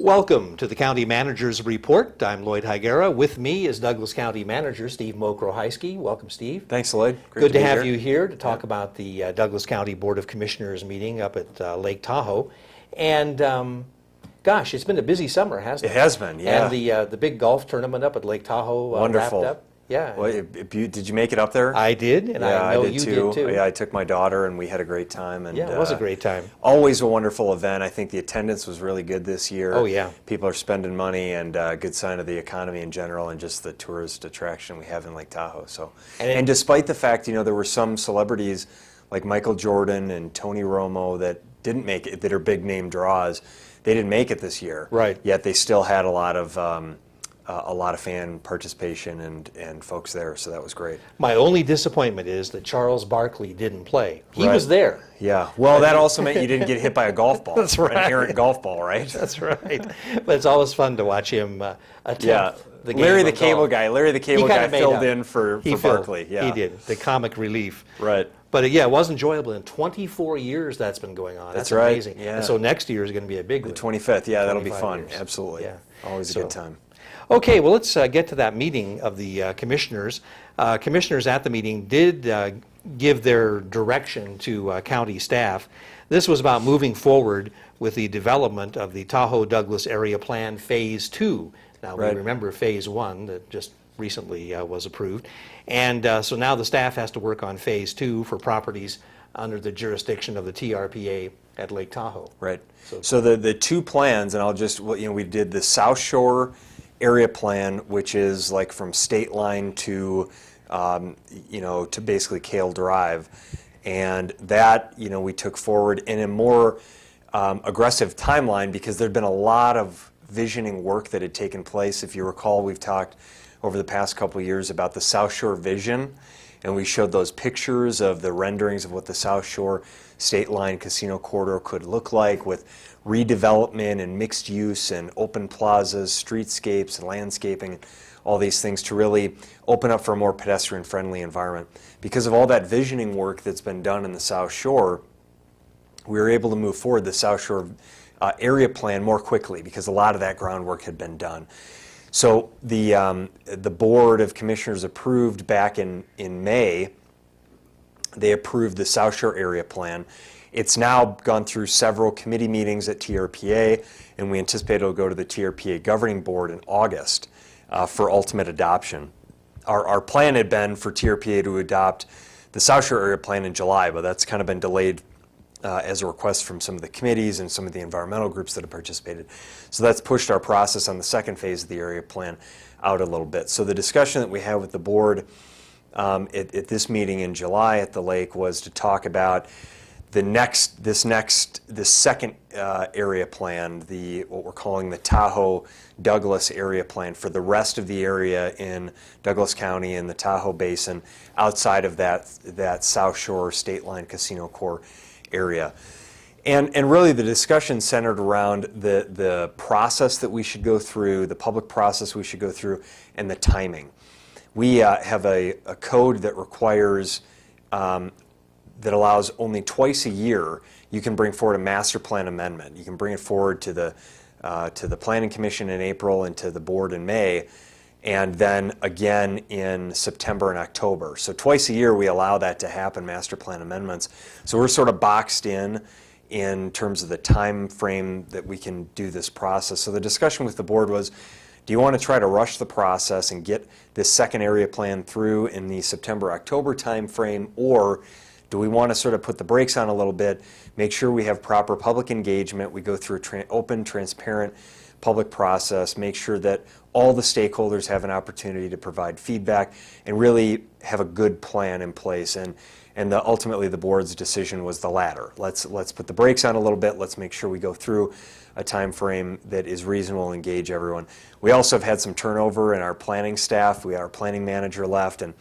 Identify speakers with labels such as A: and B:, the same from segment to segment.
A: Welcome to the County Manager's Report. I'm Lloyd Higuera. With me is Douglas County Manager Steve Mokrohiski. Welcome, Steve.
B: Thanks, Lloyd.
A: Good to have you here to talk about the Douglas County Board of Commissioners meeting up at Lake Tahoe. And gosh, it's been a busy summer, hasn't it?
B: It has been, yeah.
A: And the big golf tournament up at Lake Tahoe
B: Wonderful.
A: wrapped up. Yeah.
B: Well, did you make it up there?
A: I did, and
B: yeah,
A: I know
B: did
A: you
B: too.
A: did too.
B: Yeah, I took my daughter, and we had a great time. And
A: yeah, it was a great time.
B: Always a wonderful event. I think the attendance was really good this year.
A: Oh, yeah.
B: People are spending money, and a good sign of the economy in general, and just the tourist attraction we have in Lake Tahoe. So, and despite the fact, there were some celebrities like Michael Jordan and Tony Romo that didn't make it, that are big name draws. They didn't make it this year.
A: Right.
B: Yet they still had a lot of fan participation and folks there, so that was great.
A: My only disappointment is that Charles Barkley didn't play. He
B: Right.
A: was there.
B: Yeah. Well, that also meant you didn't get hit by a golf ball.
A: That's right.
B: An errant golf ball, right?
A: That's right. But it's always fun to watch him attempt the game.
B: Larry the
A: of
B: Cable
A: golf.
B: Guy. Larry the Cable Guy filled
A: up.
B: in for Barkley. Yeah.
A: He did. The comic relief.
B: Right.
A: But yeah, it was enjoyable. In 24 years that's been going on.
B: That's right.
A: Amazing.
B: Yeah.
A: And so next year is going to be a big one.
B: The 25th. Yeah, that'll be
A: 25
B: fun.
A: years.
B: Absolutely.
A: Yeah.
B: Always a good time.
A: Okay, well, let's get to that meeting of the commissioners. Commissioners at the meeting did give their direction to county staff. This was about moving forward with the development of the Tahoe-Douglas Area Plan Phase 2. Now, we remember Phase 1 that just recently was approved. And so now the staff has to work on Phase 2 for properties under the jurisdiction of the TRPA at Lake Tahoe.
B: Right. So the two plans, and I'll just, we did the South Shore Area Plan, which is like from State Line to, to basically Kale Drive. And that, we took forward in a more aggressive timeline because there'd been a lot of visioning work that had taken place. If you recall, we've talked over the past couple of years about the South Shore Vision, and we showed those pictures of the renderings of what the South Shore State Line Casino Corridor could look like with redevelopment and mixed use and open plazas, streetscapes and landscaping, all these things to really open up for a more pedestrian-friendly environment. Because of all that visioning work that's been done in the South Shore, we were able to move forward the South Shore Area Plan more quickly because a lot of that groundwork had been done. So the Board of Commissioners approved back in May, they approved the South Shore Area Plan. It's now gone through several committee meetings at TRPA, and we anticipate it'll go to the TRPA Governing Board in August for ultimate adoption. Our plan had been for TRPA to adopt the South Shore Area Plan in July, but that's kind of been delayed as a request from some of the committees and some of the environmental groups that have participated. So that's pushed our process on the second phase of the area plan out a little bit. So the discussion that we had with the board at this meeting in July at the lake was to talk about this second area plan, what we're calling the Tahoe-Douglas area plan for the rest of the area in Douglas County and the Tahoe Basin outside of that South Shore State Line Casino Core area. And really the discussion centered around the process that we should go through, the public process we should go through, and the timing. We have a code that requires that allows only twice a year you can bring forward a master plan amendment. You can bring it forward to the Planning Commission in April and to the board in May, and then again in September and October. So twice a year we allow that to happen, master plan amendments. So we're sort of boxed in terms of the time frame that we can do this process. So the discussion with the board was, do you want to try to rush the process and get this second area plan through in the September-October time frame, or do we want to sort of put the brakes on a little bit, make sure we have proper public engagement, we go through an open, transparent public process, make sure that all the stakeholders have an opportunity to provide feedback and really have a good plan in place. And ultimately the board's decision was the latter. Let's put the brakes on a little bit, let's make sure we go through a time frame that is reasonable and engage everyone. We also have had some turnover in our planning staff. We had our planning manager left, and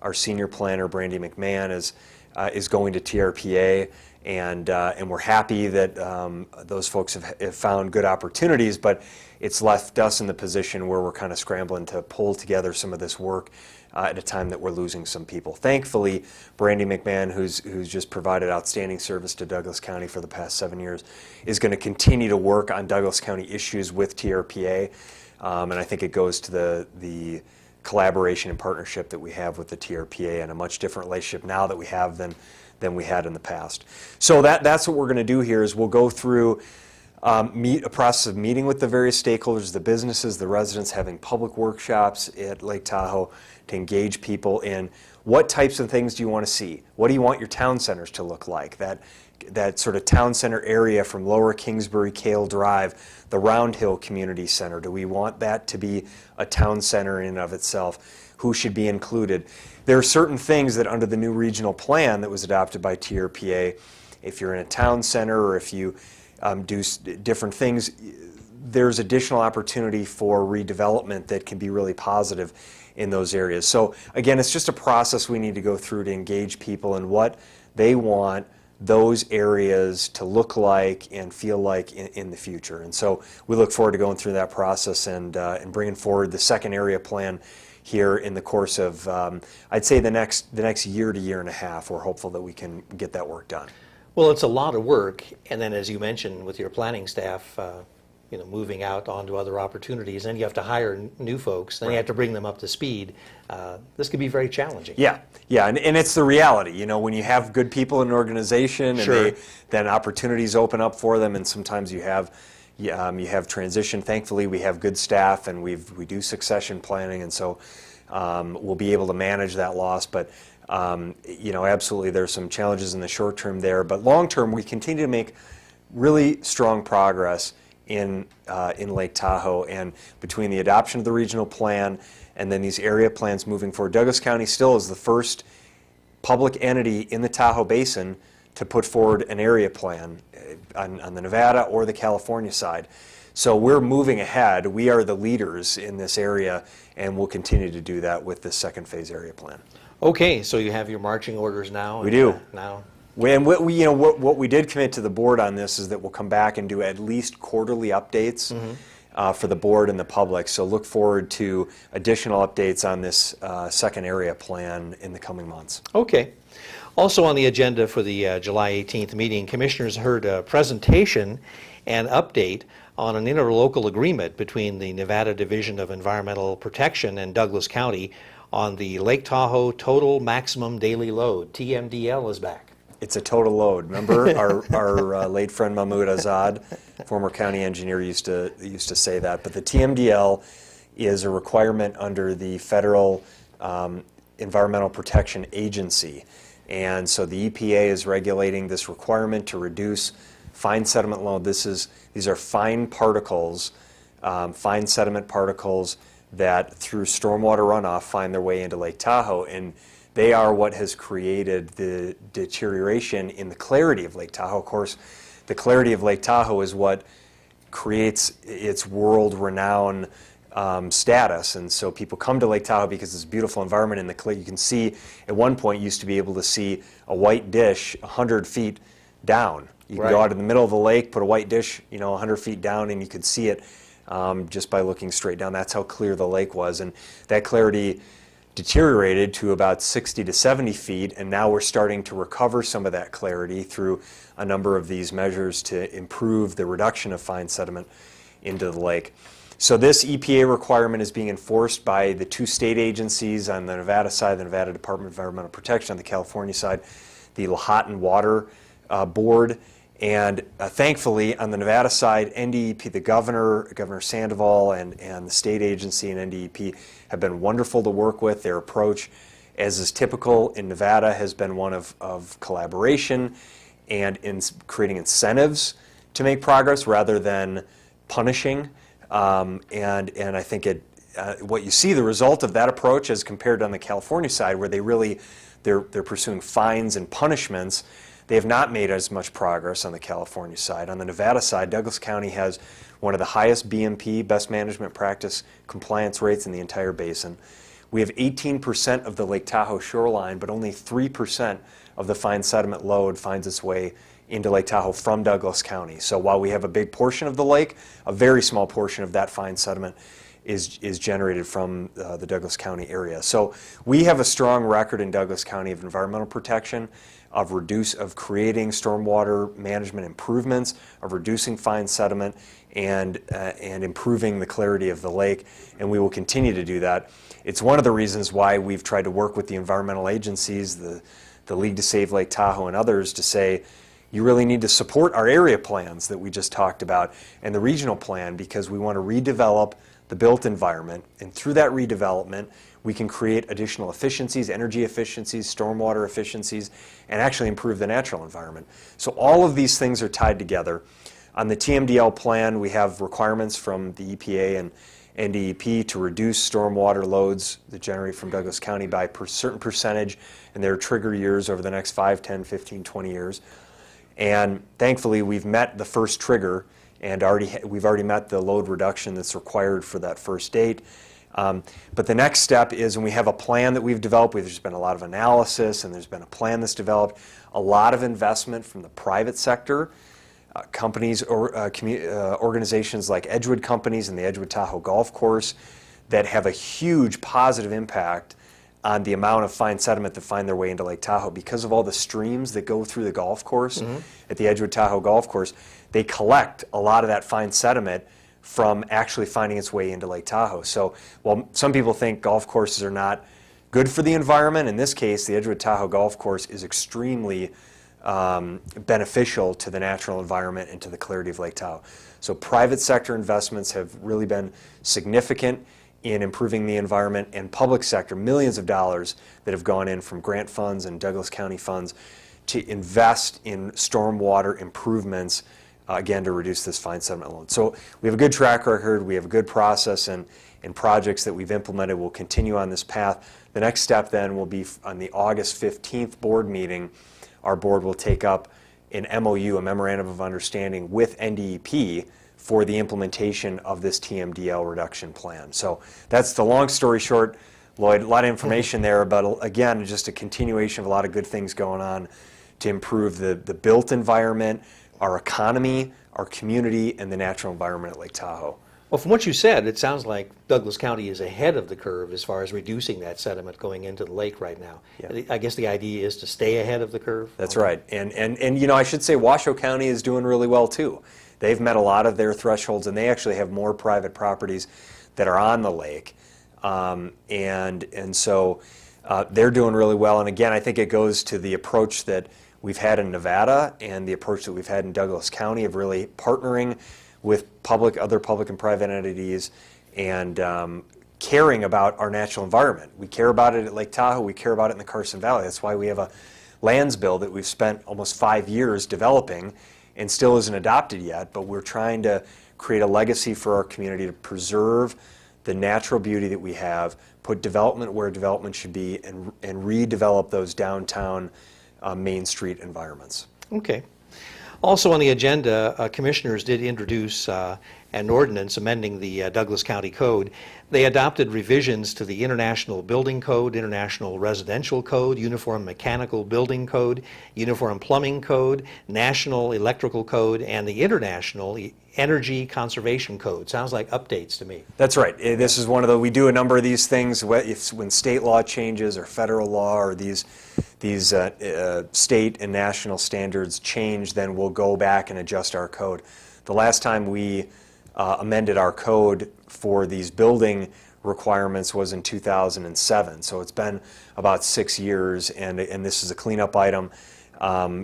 B: our senior planner, Brandy McMahon, is going to TRPA, And we're happy that those folks have found good opportunities, but it's left us in the position where we're kind of scrambling to pull together some of this work at a time that we're losing some people. Thankfully, Brandy McMahon, who's just provided outstanding service to Douglas County for the past 7 years, is going to continue to work on Douglas County issues with TRPA, and I think it goes to the collaboration and partnership that we have with the TRPA, and a much different relationship now that we have than we had in the past. So that's what we're going to do here is we'll go through a process of meeting with the various stakeholders, the businesses, the residents, having public workshops at Lake Tahoe to engage people in what types of things do you want to see? What do you want your town centers to look like? That sort of town center area from Lower Kingsbury, Kale Drive, the Round Hill Community Center. Do we want that to be a town center in and of itself? Who should be included? There are certain things that under the new regional plan that was adopted by TRPA, if you're in a town center or if you do different things, there's additional opportunity for redevelopment that can be really positive in those areas. So again, it's just a process we need to go through to engage people in what they want those areas to look like and feel like in the future. And so we look forward to going through that process and bringing forward the second area plan here in the course of, I'd say the next year to year and a half. We're hopeful that we can get that work done.
A: Well, it's a lot of work, and then as you mentioned with your planning staff, moving out onto other opportunities, and you have to hire new folks, then you have to bring them up to speed. This could be very challenging.
B: Yeah, and it's the reality. When you have good people in an organization,
A: Sure.
B: and then opportunities open up for them, and sometimes you have transition. Thankfully, we have good staff, and we do succession planning, and so we'll be able to manage that loss. But absolutely, there's some challenges in the short term there, but long term, we continue to make really strong progress in Lake Tahoe, and between the adoption of the regional plan and then these area plans moving forward, Douglas County still is the first public entity in the Tahoe Basin to put forward an area plan on the Nevada or the California side. So we're moving ahead. We are the leaders in this area, and we'll continue to do that with this second phase area plan.
A: Okay, so you have your marching orders now.
B: We do.
A: Now.
B: And what we did commit to the board on this is that we'll come back and do at least quarterly updates for the board and the public. So look forward to additional updates on this second area plan in the coming months.
A: Okay. Also on the agenda for the July 18th meeting, commissioners heard a presentation and update on an interlocal agreement between the Nevada Division of Environmental Protection and Douglas County on the Lake Tahoe Total Maximum Daily Load. TMDL is back.
B: It's a total load. Remember our late friend Mahmoud Azad, former county engineer, used to say that. But the TMDL is a requirement under the Federal Environmental Protection Agency. And so the EPA is regulating this requirement to reduce fine sediment load. These are fine particles, fine sediment particles that through stormwater runoff find their way into Lake Tahoe, and they are what has created the deterioration in the clarity of Lake Tahoe. Of course, the clarity of Lake Tahoe is what creates its world-renowned status, and so people come to Lake Tahoe because it's a beautiful environment. And you can see, at one point, you used to be able to see a white dish 100 feet down. You can go out in the middle of the lake, put a white dish, 100 feet down, and you could see it just by looking straight down. That's how clear the lake was, and that clarity deteriorated to about 60 to 70 feet, and now we're starting to recover some of that clarity through a number of these measures to improve the reduction of fine sediment into the lake. So this EPA requirement is being enforced by the two state agencies on the Nevada side, the Nevada Department of Environmental Protection, on the California side, the Lahontan Water Board. And thankfully, on the Nevada side, NDEP, the Governor Sandoval, and the state agency and NDEP have been wonderful to work with. Their approach, as is typical in Nevada, has been one of collaboration and in creating incentives to make progress rather than punishing. And I think what you see, the result of that approach as compared to on the California side, where they're pursuing fines and punishments. They have not made as much progress on the California side. On the Nevada side, Douglas County has one of the highest BMP, best management practice, compliance rates in the entire basin. We have 18% of the Lake Tahoe shoreline, but only 3% of the fine sediment load finds its way into Lake Tahoe from Douglas County. So while we have a big portion of the lake, a very small portion of that fine sediment is generated from the Douglas County area. So we have a strong record in Douglas County of environmental protection, of creating stormwater management improvements, of reducing fine sediment, and improving the clarity of the lake, and we will continue to do that. It's one of the reasons why we've tried to work with the environmental agencies, the League to Save Lake Tahoe and others, to say, you really need to support our area plans that we just talked about and the regional plan, because we want to redevelop the built environment, and through that redevelopment we can create additional efficiencies, energy efficiencies, stormwater efficiencies, and actually improve the natural environment. So all of these things are tied together. On the TMDL plan, we have requirements from the EPA and NDEP to reduce stormwater loads that generate from Douglas County by a certain percentage, and there are trigger years over the next 5, 10, 15, 20 years. And thankfully, we've met the first trigger, and we've already met the load reduction that's required for that first date. But the next step is, and we have a plan that we've developed, there's been a lot of analysis, and there's been a plan that's developed, a lot of investment from the private sector, companies or organizations like Edgewood Companies and the Edgewood Tahoe Golf Course that have a huge positive impact on the amount of fine sediment that find their way into Lake Tahoe. Because of all the streams that go through the golf course at the Edgewood Tahoe Golf Course, they collect a lot of that fine sediment from actually finding its way into Lake Tahoe. So while some people think golf courses are not good for the environment, in this case the Edgewood Tahoe Golf Course is extremely beneficial to the natural environment and to the clarity of Lake Tahoe. So private sector investments have really been significant in improving the environment, and public sector, millions of dollars that have gone in from grant funds and Douglas County funds to invest in stormwater improvements, again, to reduce this fine sediment load. So we have a good track record, we have a good process, and projects that we've implemented will continue on this path. The next step then will be on the August 15th board meeting. Our board will take up an MOU, a Memorandum of Understanding, with NDEP for the implementation of this TMDL reduction plan. So that's the long story short, Lloyd. A lot of information there, but again, just a continuation of a lot of good things going on to improve the built environment, our economy, our community, and the natural environment at Lake Tahoe.
A: Well, from what you said, it sounds like Douglas County is ahead of the curve as far as reducing that sediment going into the lake right now.
B: Yeah.
A: I guess the idea is to stay ahead of the curve?
B: That's right. And you know, I should say Washoe County is doing really well too. They've met a lot of their thresholds, and they actually have more private properties that are on the lake. And so they're doing really well. And again, I think it goes to the approach that we've had in Nevada and the approach that we've had in Douglas County of really partnering with other public and private entities and caring about our natural environment. We care about it at Lake Tahoe, we care about it in the Carson Valley. That's why we have a lands bill that we've spent almost 5 years developing and still isn't adopted yet, but we're trying to create a legacy for our community to preserve the natural beauty that we have, put development where development should be, and redevelop those downtown Main Street environments.
A: Okay. Also on the agenda, commissioners did introduce an ordinance amending the Douglas County Code. They adopted revisions to the International Building Code, International Residential Code, Uniform Mechanical Building Code, Uniform Plumbing Code, National Electrical Code, and the International Energy Conservation Code. Sounds like updates to me.
B: That's right. This is one of the, we do a number of these things when state law changes or federal law or these state and national standards change, then we'll go back and adjust our code. The last time we amended our code for these building requirements was in 2007. So it's been about 6 years, and this is a cleanup item,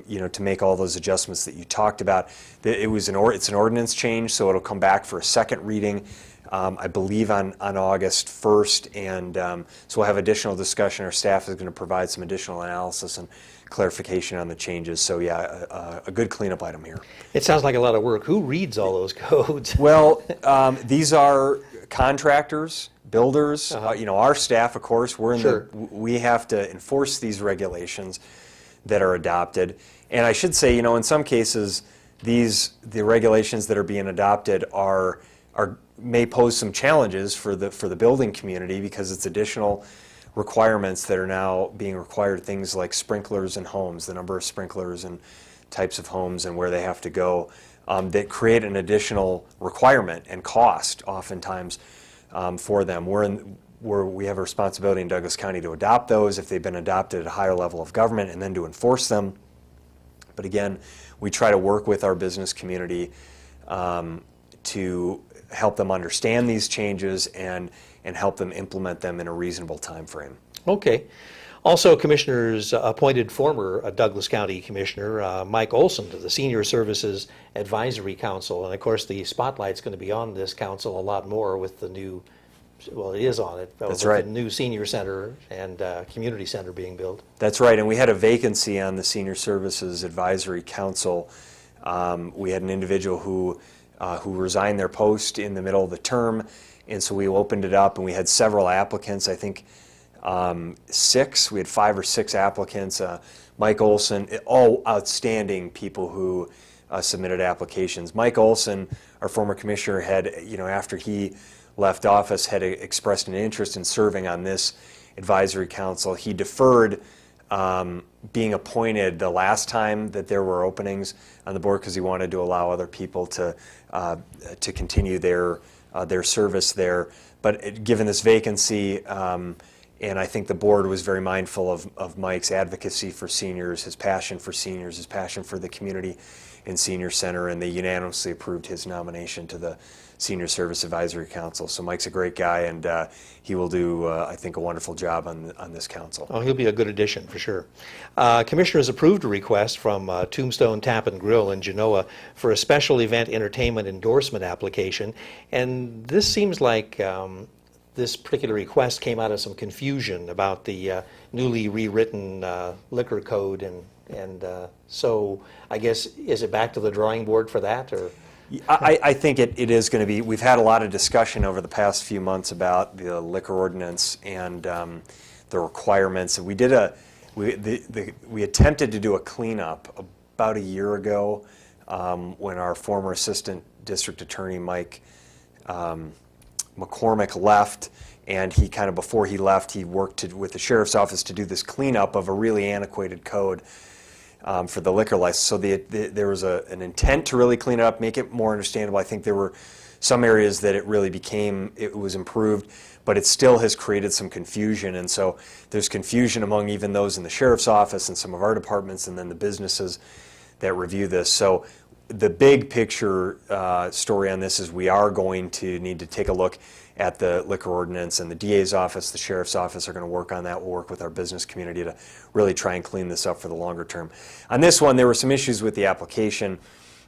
B: you know, to make all those adjustments that you talked about. It's an ordinance change, so it'll come back for a second reading, I believe on August 1st, and so we'll have additional discussion. Our staff is going to provide some additional analysis and clarification on the changes. So yeah, a good cleanup item here.
A: It sounds like a lot of work. Who reads all those codes?
B: Well, these are contractors, builders, you know, our staff, of course. We're in we have to enforce these regulations that are adopted. And I should say, you know, in some cases, the regulations that are being adopted are may pose some challenges for the building community because it's additional requirements that are now being required, things like sprinklers in homes, the number of sprinklers and types of homes and where they have to go, that create an additional requirement and cost oftentimes for them. We have a responsibility in Douglas County to adopt those if they've been adopted at a higher level of government and then to enforce them. But again, we try to work with our business community to help them understand these changes and help them implement them in a reasonable time frame.
A: Okay. Also, commissioners appointed former Douglas County Commissioner Mike Olson to the Senior Services Advisory Council. And of course, the spotlight's going to be on this council a lot more with the new, well, it is on it.
B: That's
A: with
B: right.
A: The new senior center and community center being built.
B: That's right, and we had a vacancy on the Senior Services Advisory Council. We had an individual who resigned their post in the middle of the term, and so we opened it up, and we had several applicants. I think 6. We had 5 or 6 applicants. Mike Olson, all outstanding people who submitted applications. Mike Olson, our former commissioner, had, after he left office, had expressed an interest in serving on this advisory council. He deferred being appointed the last time that there were openings on the board because he wanted to allow other people to continue their service there. But given this vacancy, and I think the board was very mindful of Mike's advocacy for seniors, his passion for seniors, his passion for the community and senior center, and they unanimously approved his nomination to the Senior Service Advisory Council. So Mike's a great guy, and he will do, I think, a wonderful job on this council.
A: Oh, he'll be a good addition for sure. Commissioners approved a request from Tombstone Tap and Grill in Genoa for a special event entertainment endorsement application, and this seems like this particular request came out of some confusion about the newly rewritten liquor code, and so I guess, is it back to the drawing board for that, or?
B: I think it is going to be. We've had a lot of discussion over the past few months about the liquor ordinance and the requirements. We did we attempted to do a cleanup about a year ago when our former assistant district attorney Mike McCormick left, and he before he left, he worked with the sheriff's office to do this cleanup of a really antiquated code for the liquor license. So there was an intent to really clean it up, make it more understandable. I think there were some areas that it was improved, but it still has created some confusion. And so there's confusion among even those in the sheriff's office and some of our departments, and then the businesses that review this. So the big picture story on this is we are going to need to take a look at the liquor ordinance, and the DA's office, the sheriff's office are going to work on that. We'll work with our business community to really try and clean this up for the longer term. On this one, there were some issues with the application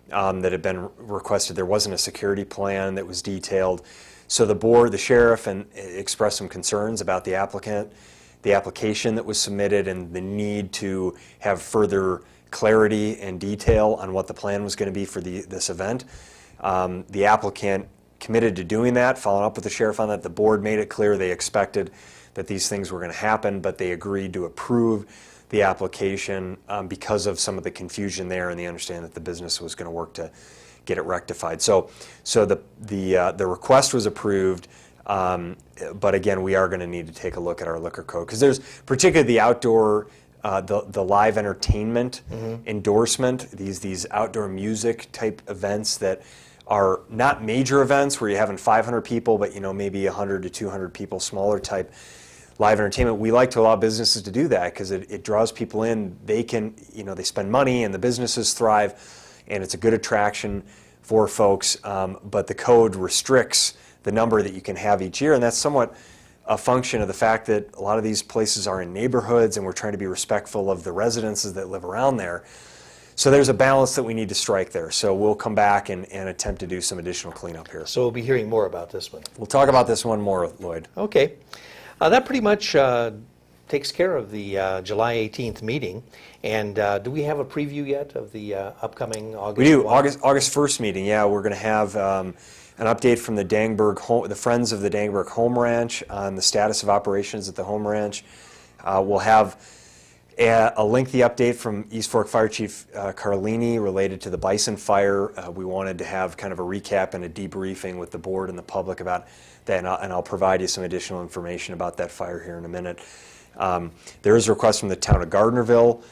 B: that had been requested. There wasn't a security plan that was detailed. So the board, the sheriff, expressed some concerns about the application that was submitted, and the need to have further clarity and detail on what the plan was going to be for this event. The applicant committed to doing that, following up with the sheriff on that. The board made it clear they expected that these things were going to happen, but they agreed to approve the application because of some of the confusion there, and they understand that the business was going to work to get it rectified. So the request was approved, but again, we are going to need to take a look at our liquor code, because there's particularly the outdoor the live entertainment endorsement, these outdoor music type events that are not major events where you're having 500 people, but maybe 100 to 200 people, smaller type live entertainment. We like to allow businesses to do that because it draws people in. They can, they spend money and the businesses thrive, and it's a good attraction for folks, but the code restricts the number that you can have each year, and that's somewhat a function of the fact that a lot of these places are in neighborhoods, and we're trying to be respectful of the residences that live around there. So there's a balance that we need to strike there. So we'll come back and attempt to do some additional cleanup here.
A: So we'll be hearing more about this one.
B: We'll talk about this one more, Lloyd.
A: Okay. That pretty much takes care of the July 18th meeting. And do we have a preview yet of the upcoming August?
B: We do.
A: one?
B: August 1st meeting, yeah. We're going to have an update from the Friends of the Dangberg Home Ranch on the status of operations at the home ranch. We'll have A lengthy update from East Fork Fire Chief Carlini related to the Bison fire. We wanted to have kind of a recap and a debriefing with the board and the public about that, and I'll provide you some additional information about that fire here in a minute. There is a request from the town of Gardnerville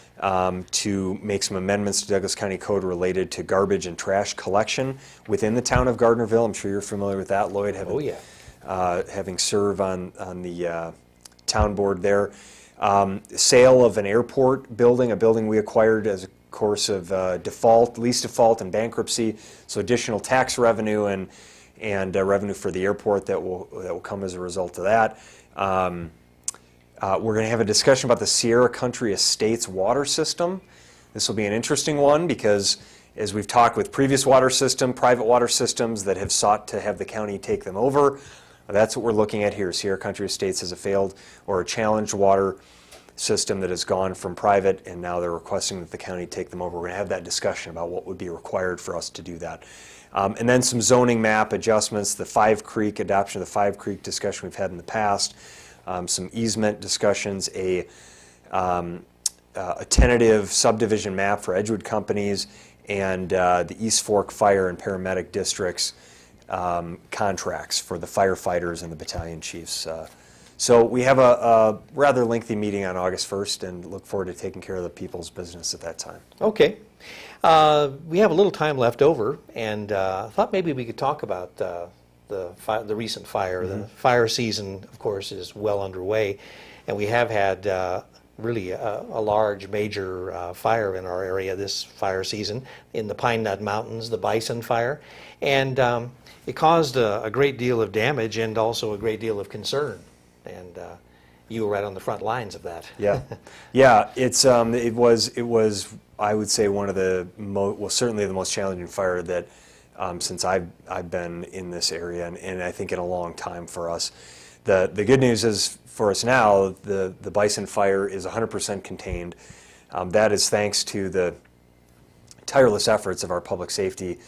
B: to make some amendments to Douglas County Code related to garbage and trash collection within the town of Gardnerville. I'm sure you're familiar with that, Lloyd, having served on the town board there. Sale of an airport building, a building we acquired as a course of lease default and bankruptcy, so additional tax revenue and revenue for the airport that will come as a result of that. We're going to have a discussion about the Sierra Country Estates water system. This will be an interesting one because, as we've talked with previous private water systems that have sought to have the county take them over, that's what we're looking at here. Sierra Country Estates has a failed or a challenged water system that has gone from private, and now they're requesting that the county take them over. We're going to have that discussion about what would be required for us to do that. And then some zoning map adjustments, the Five Creek, adoption of the Five Creek discussion we've had in the past, some easement discussions, a tentative subdivision map for Edgewood Companies, and the East Fork Fire and Paramedic Districts contracts for the firefighters and the battalion chiefs. So we have a rather lengthy meeting on August 1st and look forward to taking care of the people's business at that time.
A: Okay. We have a little time left over, and I thought maybe we could talk about the recent fire. Mm-hmm. The fire season, of course, is well underway, and we have had really a large, major fire in our area this fire season in the Pine Nut Mountains, the Bison fire, and it caused a great deal of damage and also a great deal of concern. And you were right on the front lines of that.
B: Yeah, yeah. It was I would say one of the certainly the most challenging fire that since I've been in this area, and I think in a long time for us. The good news is for us now, the Bison fire is 100% contained. That is thanks to the tireless efforts of our public safety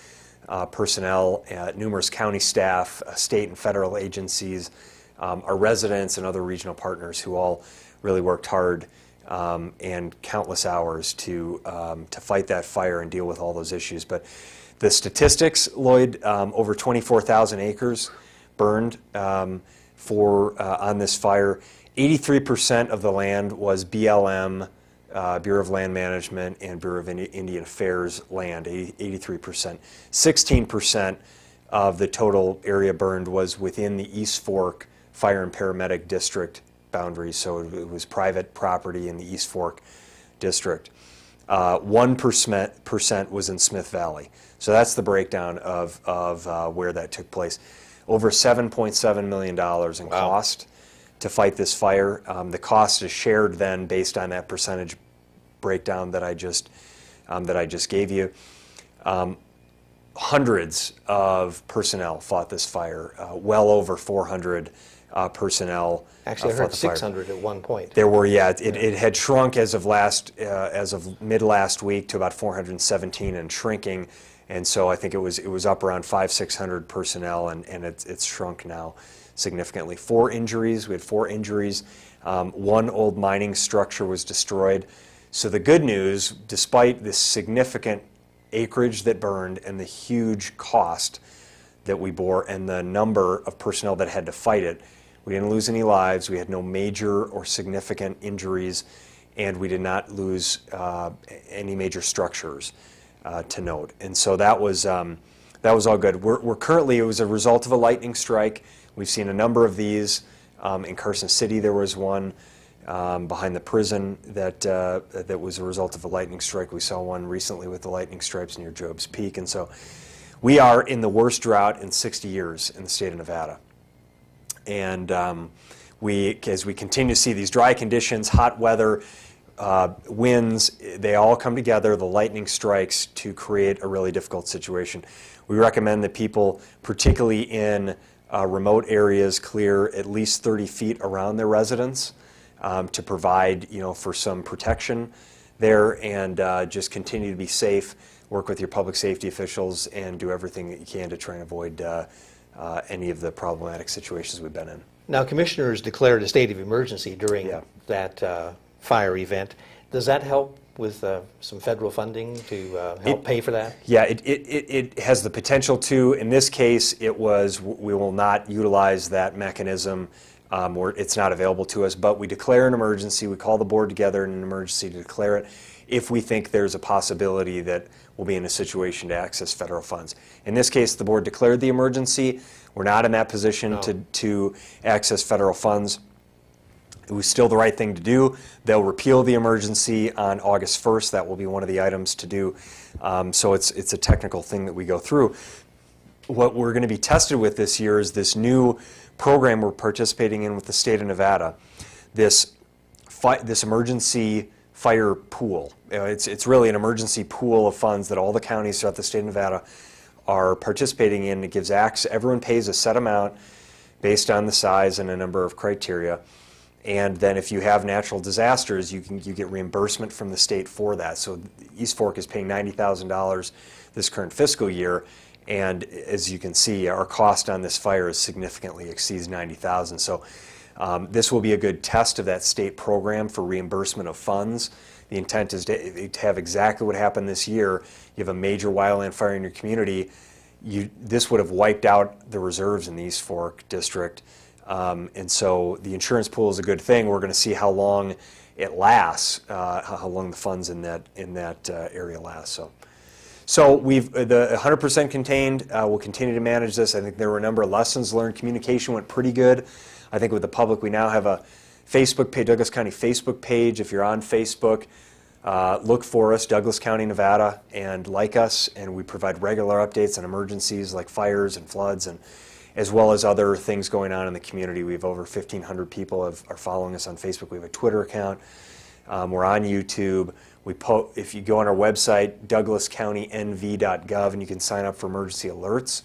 B: personnel, numerous county staff, state and federal agencies, our residents and other regional partners who all really worked hard and countless hours to fight that fire and deal with all those issues. But the statistics, Lloyd, over 24,000 acres burned on this fire. 83% of the land was BLM, Bureau of Land Management, and Bureau of Indian Affairs land, 83%. 16% of the total area burned was within the East Fork Fire and Paramedic District boundaries, so it was private property in the East Fork District. 1% was in Smith Valley. So that's the breakdown of where that took place. Over $7.7 million in cost to fight this fire. The cost is shared then based on that percentage breakdown that I just gave you. Hundreds of personnel fought this fire. Well over 400 personnel.
A: Actually, I heard 600 at one point.
B: There were, yeah. It had shrunk as of mid last week to about 417 and shrinking. And so I think it was up around 500-600 personnel, and it's shrunk now significantly. We had 4 injuries. One old mining structure was destroyed. So the good news, despite this significant acreage that burned and the huge cost that we bore and the number of personnel that had to fight it, we didn't lose any lives. We had no major or significant injuries, and we did not lose any major structures to note. And so that was all good. We're currently, it was a result of a lightning strike. We've seen a number of these. In Carson City, there was one behind the prison that was a result of a lightning strike. We saw one recently with the lightning strikes near Job's Peak. And so we are in the worst drought in 60 years in the state of Nevada. And as we continue to see these dry conditions, hot weather, winds, they all come together, the lightning strikes, to create a really difficult situation. We recommend that people, particularly in remote areas, clear at least 30 feet around their residence to provide, for some protection there, and just continue to be safe, work with your public safety officials, and do everything that you can to try and avoid any of the problematic situations we've been in.
A: Now, commissioners declared a state of emergency during that fire event. Does that help with some federal funding to help pay for that?
B: Yeah, it has the potential to. In this case, we will not utilize that mechanism, or it's not available to us, but we declare an emergency. We call the board together in an emergency to declare it if we think there's a possibility that we'll be in a situation to access federal funds. In this case, the board declared the emergency. We're not in that position to access federal funds. It was still the right thing to do. They'll repeal the emergency on August 1st. That will be one of the items to do. So it's a technical thing that we go through. What we're going to be tested with this year is this new program we're participating in with the state of Nevada, this emergency fire pool. It's really an emergency pool of funds that all the counties throughout the state of Nevada are participating in. It gives access. Everyone pays a set amount based on the size and a number of criteria. And then if you have natural disasters, you get reimbursement from the state for that. So East Fork is paying $90,000 this current fiscal year, and as you can see, our cost on this fire significantly exceeds $90,000. So this will be a good test of that state program for reimbursement of funds. The intent is to have exactly what happened this year. You have a major wildland fire in your community. This would have wiped out the reserves in the East Fork district. And so the insurance pool is a good thing. We're going to see how long it lasts, how long the funds in that area last. So we've the 100% contained. We'll continue to manage this. I think there were a number of lessons learned. Communication went pretty good. I think with the public, we now have a Facebook page, Douglas County Facebook page. If you're on Facebook, look for us, Douglas County, Nevada, and like us. And we provide regular updates on emergencies like fires and floods, and as well as other things going on in the community. We have over 1,500 people are following us on Facebook. We have a Twitter account. We're on YouTube. If you go on our website, douglascountynv.gov, and you can sign up for emergency alerts.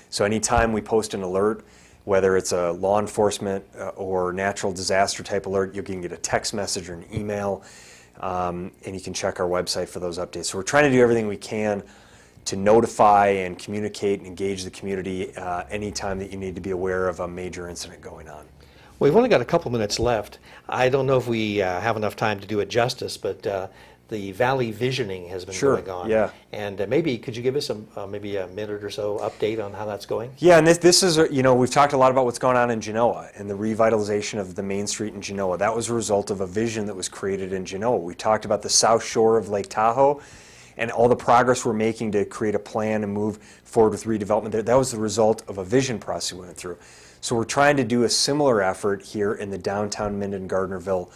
B: So anytime we post an alert, whether it's a law enforcement or natural disaster type alert, you can get a text message or an email, and you can check our website for those updates. So we're trying to do everything we can to notify and communicate and engage the community anytime that you need to be aware of a major incident going on.
A: We've only got a couple minutes left. I don't know if we have enough time to do it justice, but the Valley Visioning has been going on.
B: Yeah.
A: And maybe could you give us maybe a minute or so update on how that's going?
B: Yeah, and this is, we've talked a lot about what's going on in Genoa and the revitalization of the Main Street in Genoa. That was a result of a vision that was created in Genoa. We talked about the south shore of Lake Tahoe and all the progress we're making to create a plan and move forward with redevelopment there. That was the result of a vision process we went through. So we're trying to do a similar effort here in the downtown Minden-Gardnerville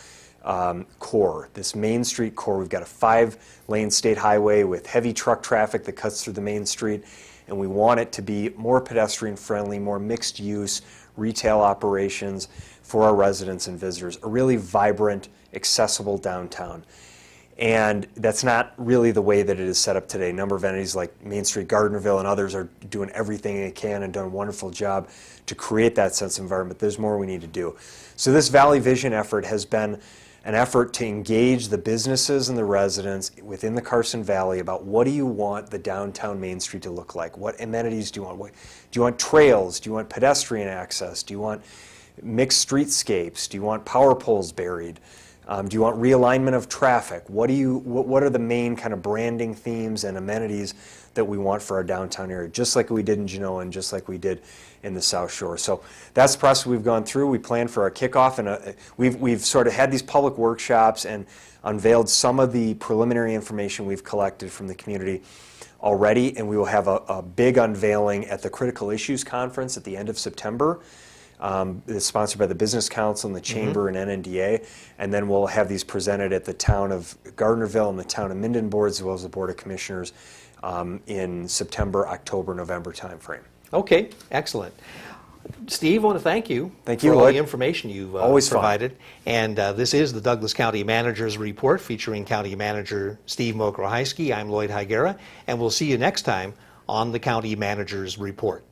B: core, this Main Street core. We've got a 5-lane state highway with heavy truck traffic that cuts through the Main Street, and we want it to be more pedestrian friendly, more mixed use, retail operations for our residents and visitors, a really vibrant, accessible downtown. And that's not really the way that it is set up today. A number of entities like Main Street Gardnerville and others are doing everything they can and done a wonderful job to create that sense of environment. There's more we need to do. So this Valley Vision effort has been an effort to engage the businesses and the residents within the Carson Valley about what do you want the downtown Main Street to look like? What amenities do you want? Do you want trails? Do you want pedestrian access? Do you want mixed streetscapes? Do you want power poles buried? Do you want realignment of traffic? What are the main kind of branding themes and amenities that we want for our downtown area, just like we did in Genoa and just like we did in the South Shore? So that's the process we've gone through. We planned for our kickoff, and we've sort of had these public workshops and unveiled some of the preliminary information we've collected from the community already, and we will have a big unveiling at the Critical Issues Conference at the end of September. It's sponsored by the Business Council and the Chamber and NNDA, and then we'll have these presented at the town of Gardnerville and the town of Minden boards, as well as the Board of Commissioners in September, October, November timeframe.
A: Okay, excellent. Steve, I want to thank you
B: Thank you,
A: for all
B: Lloyd.
A: the information you've
B: Always
A: provided. And this is the Douglas County Manager's Report featuring County Manager Steve Mokrohysky. I'm Lloyd Higuera, and we'll see you next time on the County Manager's Report.